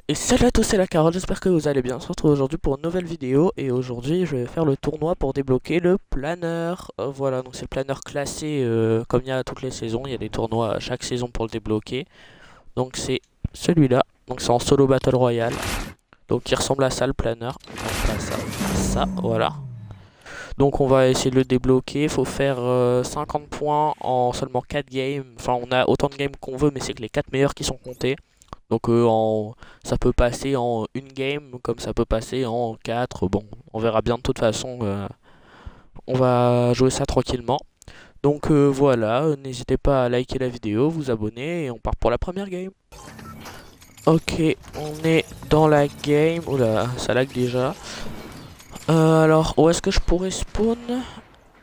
Et salut à tous, c'est la Carotte, j'espère que vous allez bien. On se retrouve aujourd'hui pour une nouvelle vidéo et aujourd'hui je vais faire le tournoi pour débloquer le planeur. Voilà, donc c'est le planeur classé comme il y a toutes les saisons, il y a des tournois à chaque saison pour le débloquer. Donc c'est celui-là, donc c'est en solo battle royale. Donc il ressemble à ça le planeur, donc pas ça, ça, voilà. Donc on va essayer de le débloquer, il faut faire 50 points en seulement 4 games. Enfin on a autant de games qu'on veut mais c'est que les 4 meilleurs qui sont comptés. Donc ça peut passer en une game comme ça peut passer en 4. Bon, on verra bien de toute façon. On va jouer ça tranquillement. Donc voilà, n'hésitez pas à liker la vidéo, vous abonner et on part pour la première game. Ok, on est dans la game. Oula, ça lag déjà. Alors, où est-ce que je pourrais spawn?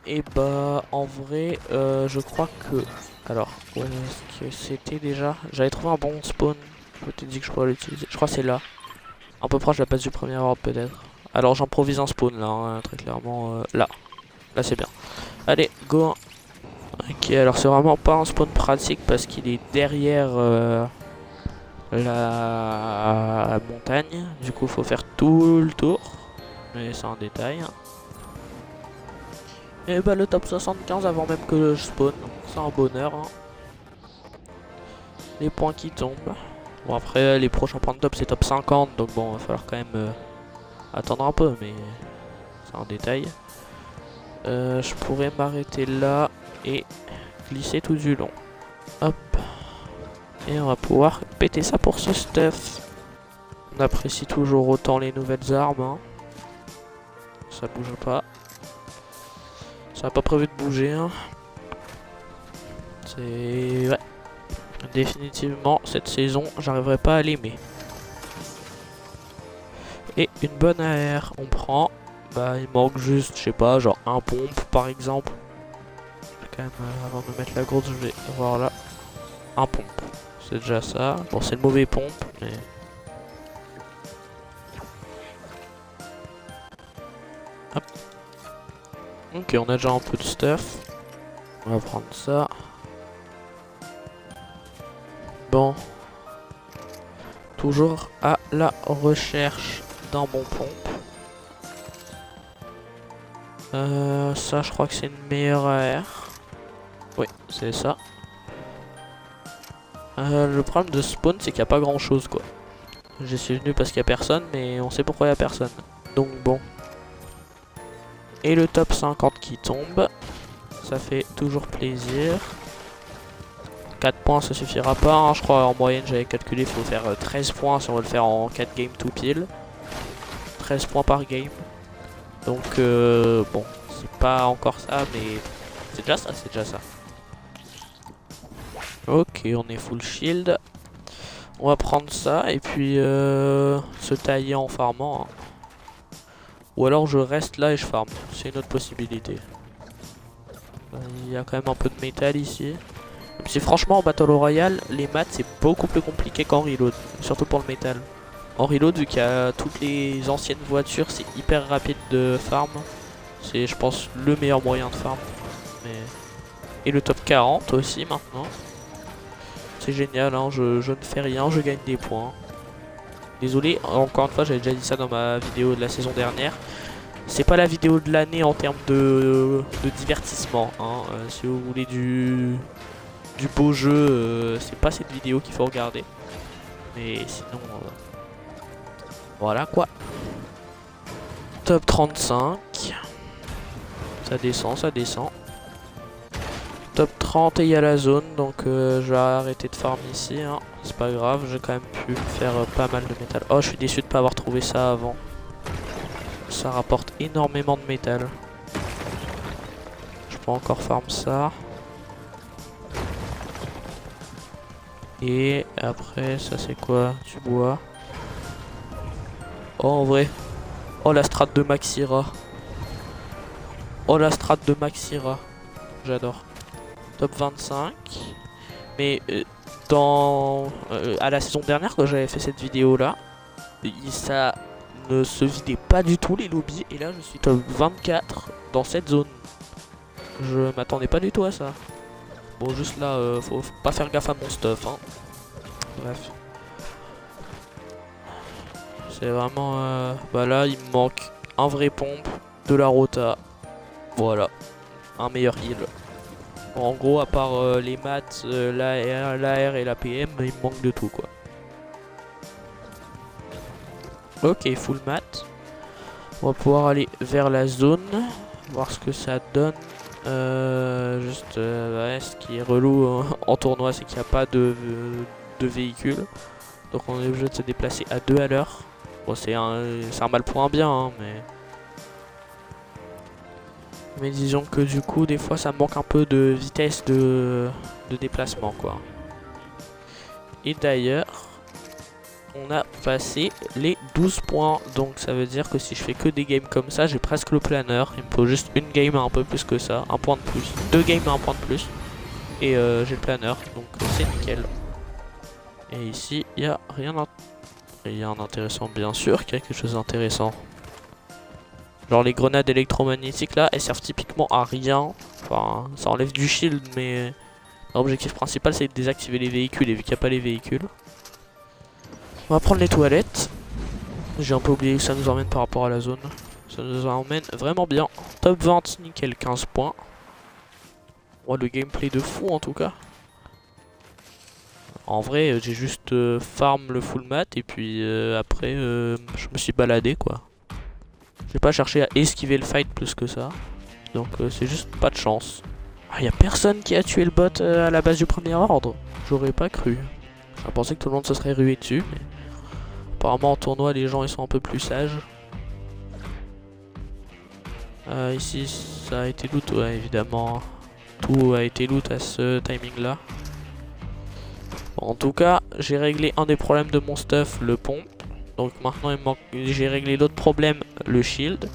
Et bah, en vrai, je crois que... Alors, où est-ce que c'était déjà? J'avais trouvé un bon spawn. Je m'étais dit que je pourrais l'utiliser. Je crois que c'est là. Un peu proche de la base du premier ordre peut-être. Alors j'improvise un spawn là, hein, très clairement. Là. Là c'est bien. Allez, go. Ok, alors c'est vraiment pas un spawn pratique parce qu'il est derrière la montagne. Du coup faut faire tout le tour. Mais c'est un détail. Et bah le top 75 avant même que je spawn. C'est un bonheur. Hein. Les points qui tombent. Bon après les prochains points de top c'est top 50. Donc bon va falloir quand même attendre un peu. Mais c'est un détail. Je pourrais m'arrêter là et glisser tout du long. Hop. Et on va pouvoir péter ça pour ce stuff. On apprécie toujours autant les nouvelles armes. Hein. Ça bouge pas. Ça n'a pas prévu de bouger. Hein. C'est... Ouais. Définitivement, cette saison, j'arriverai pas à l'aimer. Et une bonne AR, on prend. Bah, il manque juste, je sais pas, genre un pompe par exemple. Quand même, avant de mettre la grosse, je vais voir là. Un pompe. C'est déjà ça. Bon, c'est le mauvais pompe, mais... Hop. Ok, on a déjà un peu de stuff. On va prendre ça. Bon. Toujours à la recherche d'un bon pompe. Ça, je crois que c'est une meilleure AR. Oui, c'est ça. Le problème de spawn, c'est qu'il n'y a pas grand chose, quoi. J'y suis venu parce qu'il n'y a personne, mais on sait pourquoi il n'y a personne. Donc bon. Et le top 50 qui tombe. Ça fait toujours plaisir. 4 points ça suffira pas, hein. Je crois en moyenne j'avais calculé il faut faire 13 points si on veut le faire en 4 games tout pile. 13 points par game. Donc bon, c'est pas encore ça mais c'est déjà ça, c'est déjà ça. Ok, on est full shield. On va prendre ça et puis se tailler en farmant. Hein. Ou alors je reste là et je farm, c'est une autre possibilité. Il y a quand même un peu de métal ici. Même si franchement en Battle Royale, les maths c'est beaucoup plus compliqué qu'en reload, surtout pour le métal. En reload, vu qu'il y a toutes les anciennes voitures, c'est hyper rapide de farm. C'est je pense le meilleur moyen de farm. Mais... Et le top 40 aussi maintenant. C'est génial, hein, je ne fais rien, je gagne des points. Désolé, encore une fois j'avais déjà dit ça dans ma vidéo de la saison dernière. C'est pas la vidéo de l'année en termes de divertissement. Hein. Si vous voulez du beau jeu, c'est pas cette vidéo qu'il faut regarder. Mais sinon, voilà quoi. Top 35. Ça descend, ça descend. Top 30 et il y a la zone, donc je vais arrêter de farm ici. Hein. C'est pas grave, j'ai quand même pu faire pas mal de métal. Oh, je suis déçu de pas avoir trouvé ça avant. Ça rapporte énormément de métal. Je peux encore farm ça. Et après, ça c'est quoi? Du bois. Oh, en vrai. Oh, la strat de Maxira. Oh, la strat de Maxira. J'adore. Top 25. Mais à la saison dernière, quand j'avais fait cette vidéo là, ça ne se vidait pas du tout les lobbies. Et là, je suis top 24 dans cette zone. Je m'attendais pas du tout à ça. Bon, juste là, faut pas faire gaffe à mon stuff. Hein. Bref. C'est vraiment... bah là, il me manque un vrai pompe, de la rota. Voilà, un meilleur heal. En gros, à part les maths, l'AR et la PM, il me manque de tout quoi. Ok, full math. On va pouvoir aller vers la zone, voir ce que ça donne. Ouais, ce qui est relou en tournoi, c'est qu'il n'y a pas de véhicule. Donc on est obligé de se déplacer à 2 à l'heure. Bon, c'est un mal pour un bien, hein, mais disons que du coup, des fois, ça me manque un peu de vitesse de déplacement, quoi. Et d'ailleurs, on a passé les 12 points. Donc ça veut dire que si je fais que des games comme ça, j'ai presque le planeur. Il me faut juste une game à un peu plus que ça, un point de plus. 2 games à un point de plus. Et j'ai le planeur, donc c'est nickel. Et ici, il n'y a rien d'intéressant, bien sûr qu'il y a quelque chose d'intéressant. Genre les grenades électromagnétiques là, elles servent typiquement à rien. Enfin, ça enlève du shield, mais l'objectif principal c'est de désactiver les véhicules. Et vu qu'il n'y a pas les véhicules, on va prendre les toilettes. J'ai un peu oublié que ça nous emmène par rapport à la zone. Ça nous emmène vraiment bien. Top 20, nickel, 15 points. Oh, le gameplay de fou en tout cas. En vrai, j'ai juste farm le full mat et puis après, je me suis baladé quoi. J'ai pas cherché à esquiver le fight plus que ça. Donc c'est juste pas de chance. Ah, y a personne qui a tué le bot à la base du premier ordre. J'aurais pas cru. J'aurais pensé que tout le monde se serait rué dessus. Mais apparemment en tournoi, les gens ils sont un peu plus sages. Ici, ça a été loot, ouais, évidemment. Tout a été loot à ce timing là. Bon, en tout cas, j'ai réglé un des problèmes de mon stuff, le pompe. Donc maintenant, j'ai réglé l'autre problème, le shield.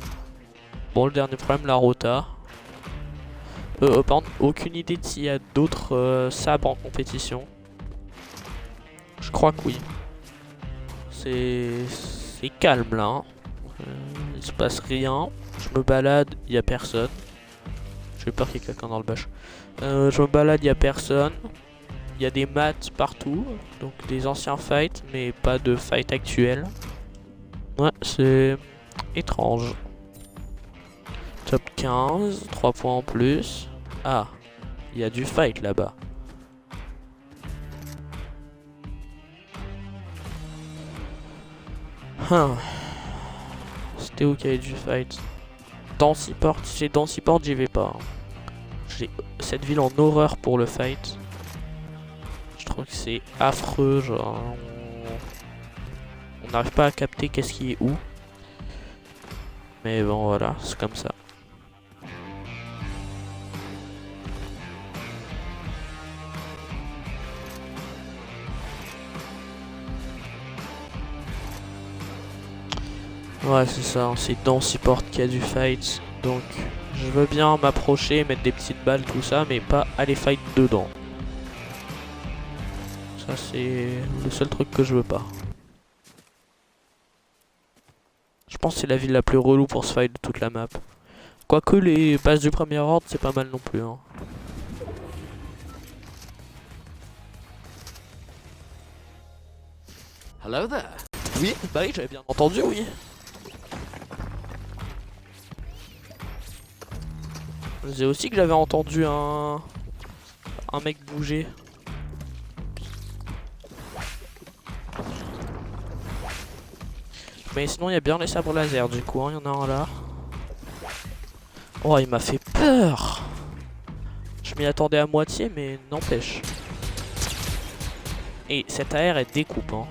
Bon, le dernier problème, la rota. Par contre, aucune idée de s'il y a d'autres sabres en compétition. Je crois que oui. C'est calme là. Hein. Il se passe rien. Je me balade, il n'y a personne. J'ai peur qu'il y ait quelqu'un dans le bâche. Je me balade, il n'y a personne. Il y a des maths partout. Donc des anciens fights, mais pas de fight actuel. Ouais, c'est étrange. Top 15, 3 points en plus. Ah, il y a du fight là-bas. C'était où qu'il y avait du fight? Dans Seaport, si j'ai dans Seaport, j'y vais pas. J'ai cette ville en horreur pour le fight. Je trouve que c'est affreux, genre on n'arrive pas à capter qu'est-ce qui est où. Mais bon voilà, c'est comme ça. Ouais c'est ça, c'est dans Seaport qu'il y a du fight. Donc je veux bien m'approcher, mettre des petites balles, tout ça, mais pas aller fight dedans. Ça c'est le seul truc que je veux pas. Je pense que c'est la ville la plus relou pour se fight de toute la map. Quoique les bases du premier ordre c'est pas mal non plus. Hein. Hello there. Oui, bah oui, j'avais bien entendu, oui. Je disais aussi que j'avais entendu un mec bouger. Mais sinon il y a bien les sabres laser du coup, il y en a un là. Oh il m'a fait peur. Je m'y attendais à moitié mais n'empêche. Et cette AR elle découpe hein.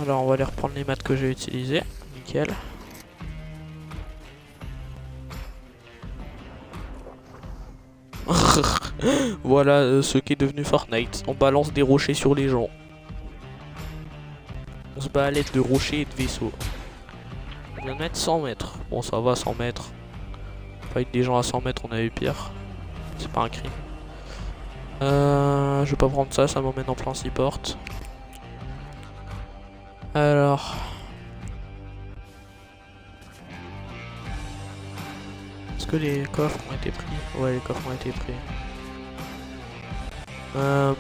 Alors on va aller reprendre les maths que j'ai utilisés. Nickel. Voilà ce qui est devenu Fortnite. On balance des rochers sur les gens. On se bat à l'aide de rochers et de vaisseaux. On vient de mettre 100 mètres. Bon ça va 100 mètres. Fight des gens à 100 mètres on a eu pire. C'est pas un crime. Je vais pas prendre ça, ça m'emmène en plein seaport. Alors... Est-ce que les coffres ont été pris? Ouais les coffres ont été pris. Euh...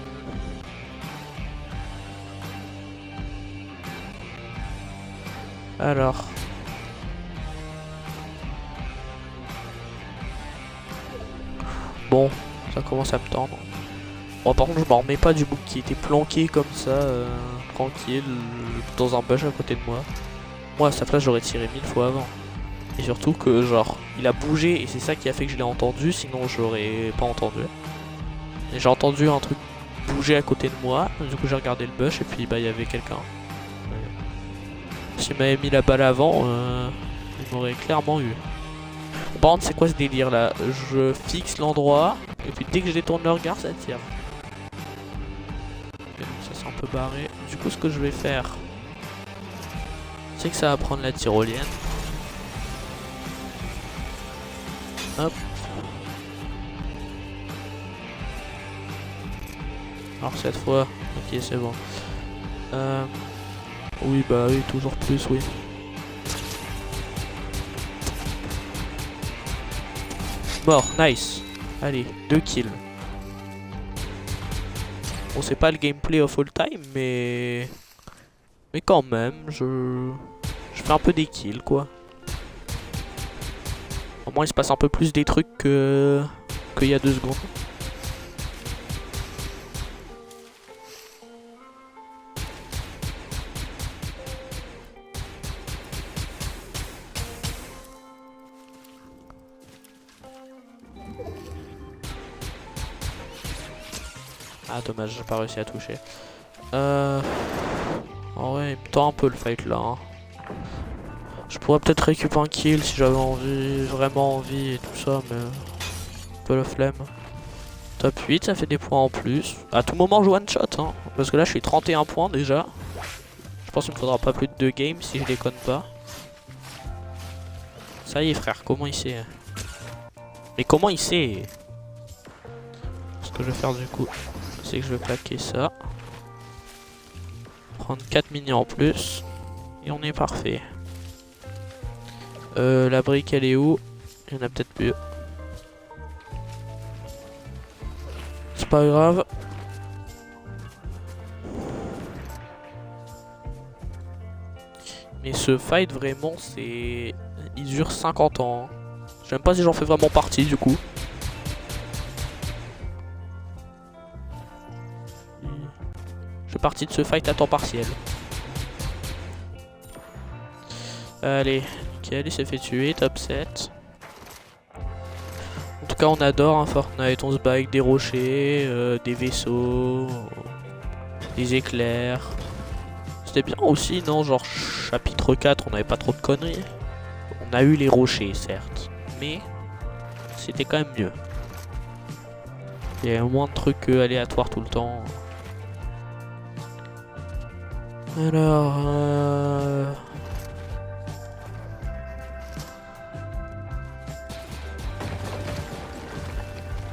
Alors. Bon, ça commence à me tendre. Bon, par contre, je m'en remets pas du bouc qui était planqué comme ça, tranquille, dans un bush à côté de moi. Moi, à sa place, j'aurais tiré 1000 fois avant. Et surtout que, genre, il a bougé et c'est ça qui a fait que je l'ai entendu, sinon je l'aurais pas entendu. Et j'ai entendu un truc bouger à côté de moi, du coup j'ai regardé le bush et puis bah il y avait quelqu'un. S'il m'avait mis la balle avant, il m'aurait clairement eu. Par contre, c'est quoi ce délire là? Je fixe l'endroit et puis dès que je détourne le regard, ça tire. Ok, donc ça c'est un peu barré. Du coup, ce que je vais faire, c'est que ça va prendre la tyrolienne. Hop. Alors cette fois, ok c'est bon. Oui bah oui, toujours plus, oui. Mort, nice. Allez, 2 kills. Bon, c'est pas le gameplay of all time, mais quand même, je fais un peu des kills, quoi. Au moins, il se passe un peu plus des trucs que qu'il y a 2 secondes. Ah dommage, j'ai pas réussi à toucher. En vrai, il me tend un peu le fight là. Hein. Je pourrais peut-être récupérer un kill si j'avais envie, vraiment envie et tout ça, mais un peu la flemme. Top 8, ça fait des points en plus. À tout moment, je one shot, hein, parce que là, je suis 31 points déjà. Je pense qu'il me faudra pas plus de 2 games si je déconne pas. Ça y est, frère, comment il sait? Mais comment il sait? Ce que je vais faire du coup, c'est que je vais plaquer ça. Prendre 4 mini en plus. Et on est parfait. La brique elle est où? Il y en a peut-être plus. C'est pas grave. Mais ce fight vraiment c'est... Il dure 50 ans. Hein. Je sais même pas si j'en fais vraiment partie du coup. Je fais partie de ce fight à temps partiel. Allez, nickel, il s'est fait tuer, top 7. En tout cas, on adore hein, Fortnite, on se bat avec des rochers, des vaisseaux, des éclairs. C'était bien aussi, non? Genre, chapitre 4, on n'avait pas trop de conneries. On a eu les rochers, certes, mais c'était quand même mieux. Il y avait moins de trucs aléatoires tout le temps. Alors...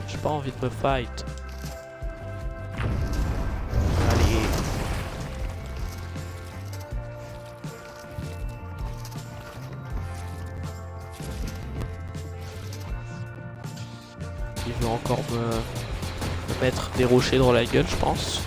J'ai pas envie de me fight. Allez. Il veut encore me mettre des rochers dans la gueule, je pense.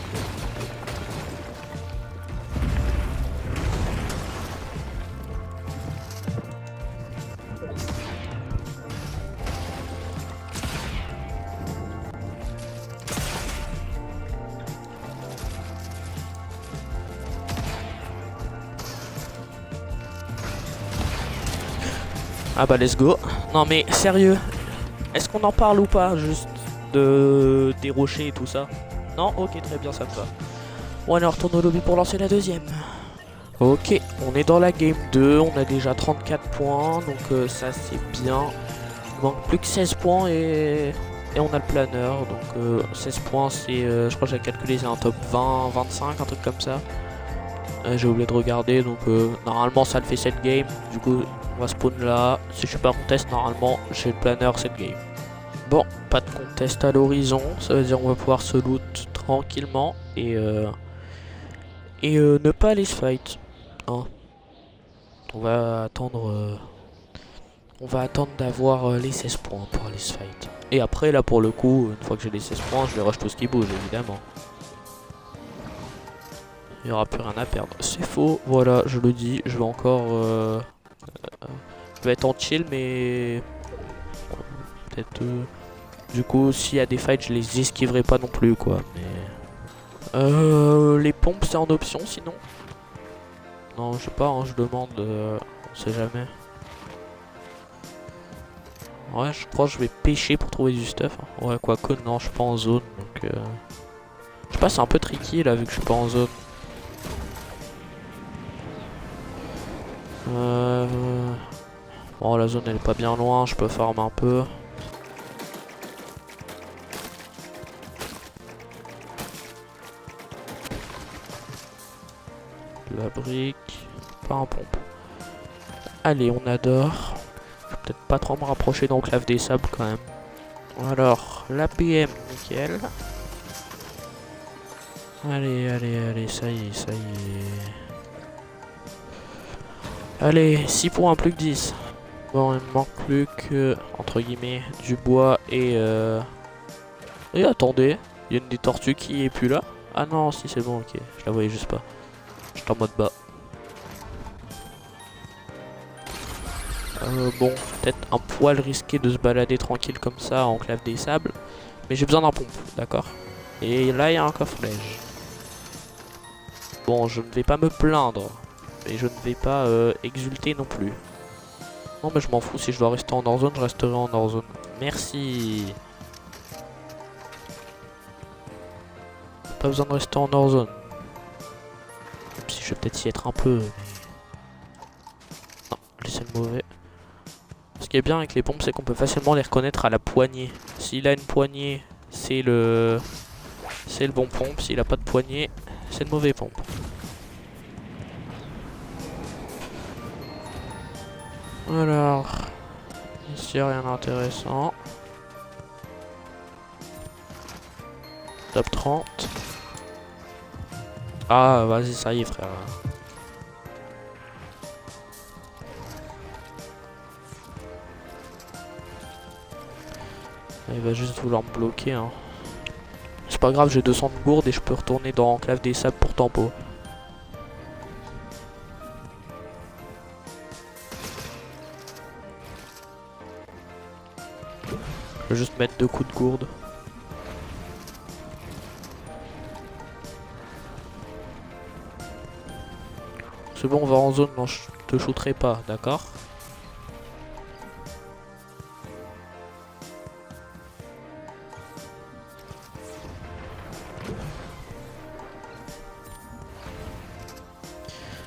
Ah bah let's go. Non mais sérieux, est-ce qu'on en parle ou pas juste des rochers et tout ça? Non? Ok, très bien, ça me va. Bon alors, retourne au lobby pour lancer la deuxième. Ok, on est dans la game 2, on a déjà 34 points, donc ça c'est bien. Il manque plus que 16 points et on a le planeur, donc 16 points c'est, je crois que j'ai calculé, c'est un top 20, 25, un truc comme ça. J'ai oublié de regarder, donc normalement ça le fait cette game, du coup on va spawn là. Si je suis pas contest, normalement j'ai le planeur cette game. Bon, pas de contest à l'horizon, ça veut dire on va pouvoir se loot tranquillement et ne pas aller se fight. Hein. On va attendre d'avoir les 16 points pour aller se fight. Et après là pour le coup, une fois que j'ai les 16 points, je vais rush tout ce qui bouge évidemment. Il n'y aura plus rien à perdre. C'est faux, voilà, je le dis, je vais encore... je vais être en chill mais... peut-être... du coup, s'il y a des fights, je les esquiverai pas non plus quoi. Mais... les pompes c'est en option sinon? Non, je sais pas, hein, je demande, on sait jamais. Ouais, je crois que je vais pêcher pour trouver du stuff. Hein. Ouais, quoique, non, je suis pas en zone, donc... je sais pas, c'est un peu tricky, là, vu que je suis pas en zone. Bon, la zone, elle est pas bien loin, je peux farm un peu. De la brique, pas un pompe. Allez, on adore. Je vais peut-être pas trop me rapprocher d'Enclave des Sables, quand même. Alors, l'APM, nickel. Allez, allez, allez, ça y est, ça y est. Allez, 6 points, plus que 10. Bon, il me manque plus que, entre guillemets, du bois et... Et attendez, il y a une des tortues qui est plus là. Ah non, si c'est bon, ok. Je la voyais juste pas. J'étais en mode bas. Bon, peut-être un poil risqué de se balader tranquille comme ça, en Enclave des Sables. Mais j'ai besoin d'un pompe, d'accord? Et là, il y a un coffre-neige. Bon, je ne vais pas me plaindre. Mais je ne vais pas exulter non plus. Non, mais je m'en fous. Si je dois rester en hors-zone, je resterai en hors-zone. Merci. Pas besoin de rester en hors-zone. Même si je vais peut-être y être un peu. Mais... non, laissez le mauvais. Ce qui est bien avec les pompes, c'est qu'on peut facilement les reconnaître à la poignée. S'il a une poignée, c'est le bon pompe. S'il a pas de poignée, c'est le mauvais pompe. Alors, ici rien d'intéressant. Top 30. Ah, vas-y, ça y est, frère. Il va juste vouloir me bloquer. Hein. C'est pas grave, j'ai 200 de gourde et je peux retourner dans Enclave des Sables pour tempo. Je vais juste mettre 2 coups de gourde. C'est bon, on va en zone, non, je te shooterai pas, d'accord?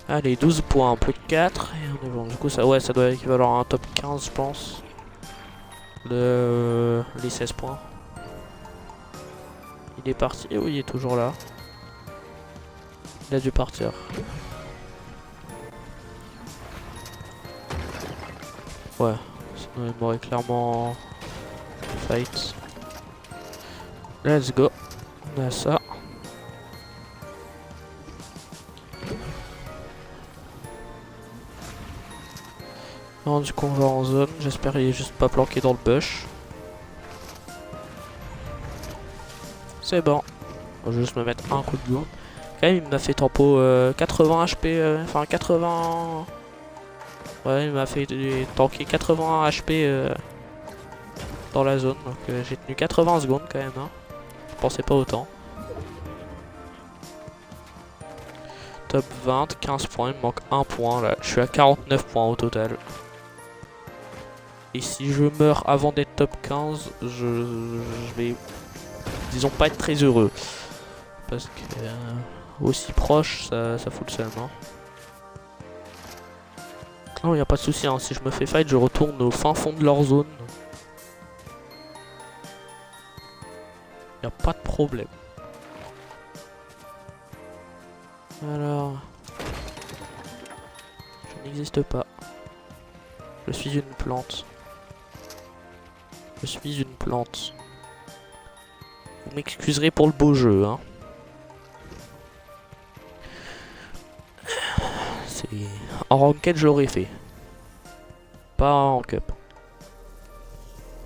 Allez, 12 points, plus que 4, et on est bon. Du coup, ça, ouais, ça doit équivaloir à un top 15, je pense. Les 16 points. Il est parti, oui, il est toujours là. Il a dû partir. Ouais, sinon il m'aurait clairement fight. Let's go. On a ça. Non, du coup on va en zone. J'espère qu'il est juste pas planqué dans le bush. C'est bon. Je vais juste me mettre un coup de gourde. Quand même il m'a fait tempo 80 HP. Enfin 80... ouais, il m'a fait tanker 80 HP dans la zone. Donc j'ai tenu 80 secondes quand même. Hein. Je pensais pas autant. Top 20, 15 points. Il me manque 1 point là. Je suis à 49 points au total. Et si je meurs avant d'être top 15, je vais, disons, pas être très heureux. Parce que aussi proche, ça fout le seum. Hein. Non, y a pas de souci. Hein. Si je me fais fight, je retourne au fin fond de leur zone. Y a pas de problème. Alors, je n'existe pas. Je suis une plante. Je suis une plante. Vous m'excuserez pour le beau jeu, hein. C'est... en ranked, je l'aurais fait. Pas en cup.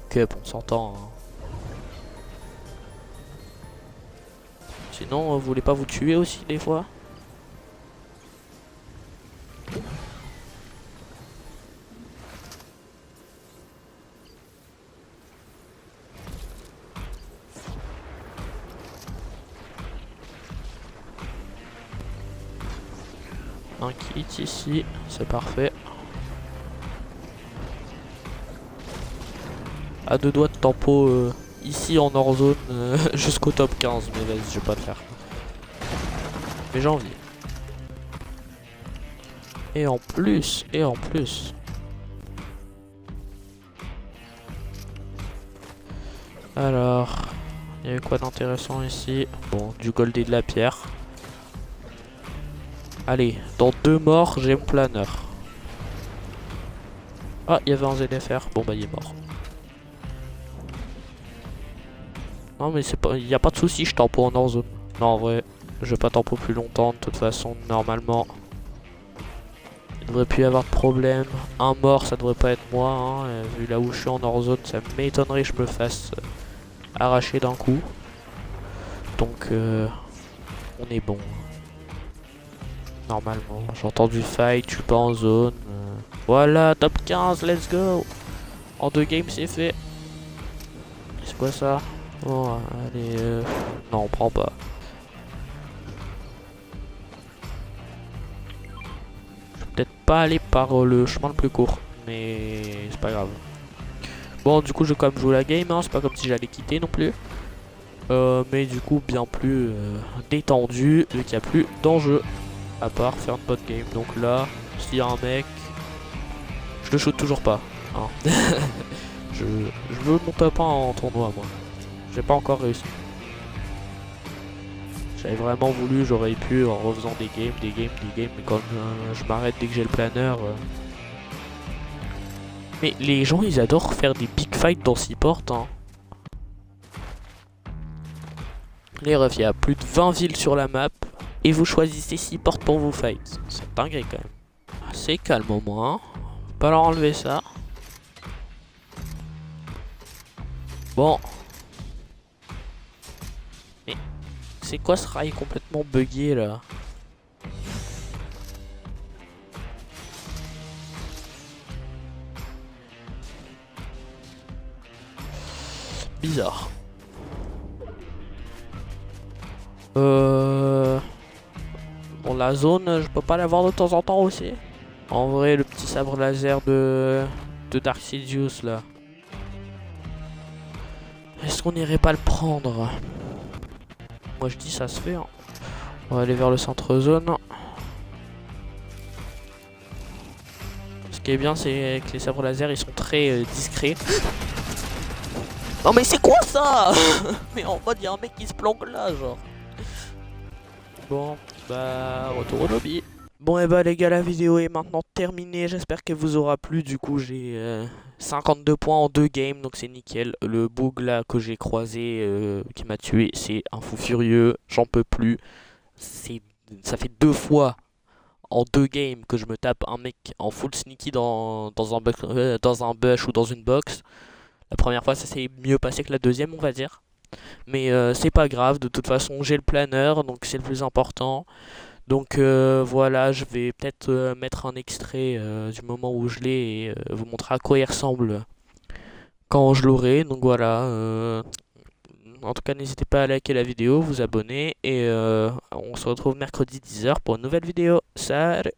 Cup, on s'entend. Hein. Sinon, vous voulez pas vous tuer aussi des fois? Un kit ici, c'est parfait. À deux doigts de tempo ici en hors zone jusqu'au top 15, mais vas-y, je vais pas le faire. Mais j'ai envie. Et en plus. Alors, il y avait quoi d'intéressant ici? Bon, du gold et de la pierre. Allez, dans 2 morts, j'ai mon planeur. Ah, il y avait un ZFR. Bon bah il est mort. Non mais c'est pas, il y a pas de souci, je tempo en hors zone. Non en vrai, je vais pas tempo plus longtemps. De toute façon, normalement, il devrait plus y avoir de problème. Un mort, ça devrait pas être moi. Hein. Vu là où je suis en hors zone, ça m'étonnerait que je me fasse arracher d'un coup. Donc on est bon. Normalement, j'ai entendu fight, je suis pas en zone. Voilà, top 15, let's go. En 2 games, c'est fait. C'est quoi ça? Bon, allez, non, on prend pas. Je vais peut-être pas aller par le chemin le plus court, mais c'est pas grave. Bon, du coup, je vais quand même jouer la game, hein. C'est pas comme si j'allais quitter non plus. Mais du coup, bien plus détendu, vu qu'il n'y a plus d'enjeu. À part faire une bonne game. Donc là, s'il y a un mec, je le shoot toujours pas. Hein. je veux mon top 1 en tournoi, moi. J'ai pas encore réussi. J'avais vraiment voulu, j'aurais pu en refaisant des games, mais comme je m'arrête dès que j'ai le planeur. Mais les gens, ils adorent faire des big fights dans Seaport. Hein. Les refs, il y a plus de 20 villes sur la map. Et vous choisissez Seaport pour vos fights. C'est dingue quand même. C'est calme au moins. Pas leur enlever ça. Bon. Mais c'est quoi ce rail complètement buggé là? Bizarre. Bon, la zone, je peux pas l'avoir de temps en temps aussi. En vrai, le petit sabre laser de Dark Sidious là. Est-ce qu'on irait pas le prendre? Moi je dis ça se fait. Hein. On va aller vers le centre zone. Ce qui est bien, c'est que les sabres laser ils sont très discrets. Non mais c'est quoi ça? Mais en mode, il y a un mec qui se planque là, genre. Bon, bah, retour au lobby. Bon, et bah, les gars, la vidéo est maintenant terminée. J'espère qu'elle vous aura plu. Du coup, j'ai 52 points en 2 games, donc c'est nickel. Le bug là que j'ai croisé qui m'a tué, c'est un fou furieux. J'en peux plus. Ça fait 2 fois en 2 games que je me tape un mec en full sneaky dans un bush ou dans une box. La première fois, ça s'est mieux passé que la deuxième, on va dire. Mais c'est pas grave, de toute façon, j'ai le planeur, donc c'est le plus important. Donc voilà, je vais peut-être mettre un extrait du moment où je l'ai et vous montrer à quoi il ressemble quand je l'aurai. Donc voilà, en tout cas, n'hésitez pas à liker la vidéo, vous abonner et on se retrouve mercredi 10h pour une nouvelle vidéo. Salut!